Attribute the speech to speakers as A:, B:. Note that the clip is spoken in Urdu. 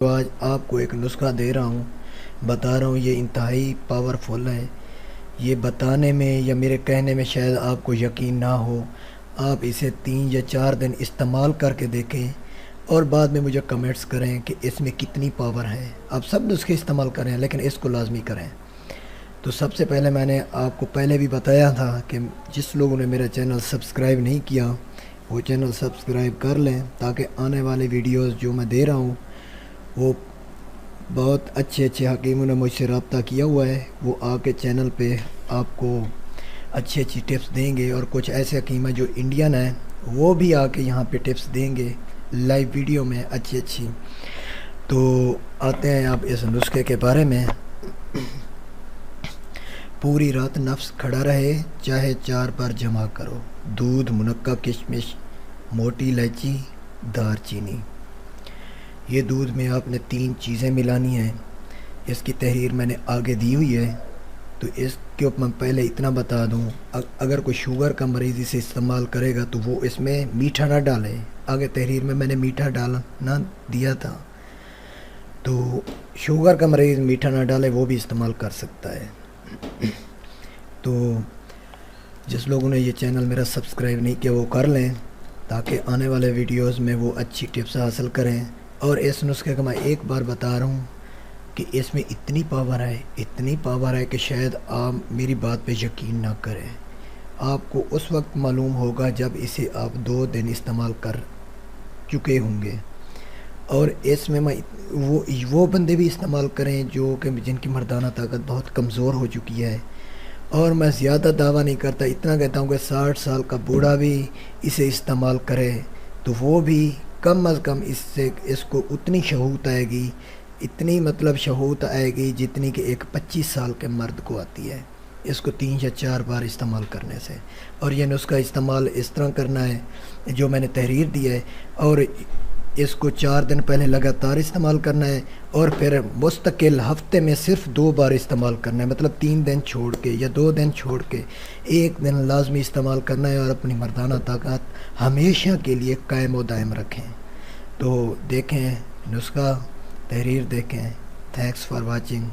A: تو آج آپ کو ایک نسخہ دے رہا ہوں، بتا رہا ہوں، یہ انتہائی پاورفل ہے۔ یہ بتانے میں یا میرے کہنے میں شاید آپ کو یقین نہ ہو۔ آپ اسے 3 یا 4 دن استعمال کر کے دیکھیں اور بعد میں مجھے کمنٹس کریں کہ اس میں کتنی پاور ہے۔ آپ سب نسخے استعمال کریں لیکن اس کو لازمی کریں۔ تو سب سے پہلے میں نے آپ کو پہلے بھی بتایا تھا کہ جس لوگوں نے میرا چینل سبسکرائب نہیں کیا وہ چینل سبسکرائب کر لیں تاکہ آنے والے ویڈیوز جو میں دے رہا ہوں وہ بہت اچھے حکیموں نے مجھ سے رابطہ کیا ہوا ہے، وہ آ کے چینل پہ آپ کو اچھی ٹپس دیں گے، اور کچھ ایسے حکیم ہیں جو انڈین ہیں وہ بھی آ کے یہاں پہ ٹپس دیں گے لائیو ویڈیو میں اچھی۔ تو آتے ہیں آپ اس نسخے کے بارے میں۔ پوری رات نفس کھڑا رہے چاہے 4 بار جمع کرو، دودھ، منقع، کشمش، موٹی الائچی، دار چینی۔ یہ دودھ میں آپ نے 3 چیزیں ملانی ہیں۔ اس کی تحریر میں نے آگے دی ہوئی ہے، تو اس کے اوپر میں پہلے اتنا بتا دوں، اگر کوئی شوگر کا مریض اسے استعمال کرے گا تو وہ اس میں میٹھا نہ ڈالے۔ آگے تحریر میں نے میٹھا ڈالنا دیا تھا، تو شوگر کا مریض میٹھا نہ ڈالے، وہ بھی استعمال کر سکتا ہے۔ تو جس لوگوں نے یہ چینل میرا سبسکرائب نہیں کیا وہ کر لیں تاکہ آنے والے ویڈیوز میں وہ اچھی ٹپس حاصل کریں۔ اور اس نسخے کا میں ایک بار بتا رہا ہوں کہ اس میں اتنی پاور ہے کہ شاید آپ میری بات پہ یقین نہ کریں۔ آپ کو اس وقت معلوم ہوگا جب اسے آپ 2 دن استعمال کر چکے ہوں گے۔ اور اس میں وہ بندے بھی استعمال کریں جو کہ جن کی مردانہ طاقت بہت کمزور ہو چکی ہے۔ اور میں زیادہ دعویٰ نہیں کرتا، اتنا کہتا ہوں کہ 60 سال کا بوڑھا بھی اسے استعمال کرے تو وہ بھی کم از کم اس کو اتنی شہوت آئے گی، اتنی شہوت آئے گی جتنی کہ ایک 25 سال کے مرد کو آتی ہے، اس کو 3 یا 4 بار استعمال کرنے سے۔ اور یہ نسخہ استعمال اس طرح کرنا ہے جو میں نے تحریر دی ہے، اور اس کو 4 دن پہلے لگاتار استعمال کرنا ہے، اور پھر مستقل ہفتے میں صرف 2 بار استعمال کرنا ہے، 3 دن چھوڑ کے یا 2 دن چھوڑ کے 1 دن لازمی استعمال کرنا ہے، اور اپنی مردانہ طاقت ہمیشہ کے لیے قائم و دائم رکھیں۔ تو دیکھیں نسخہ، تحریر دیکھیں۔ Thanks for watching.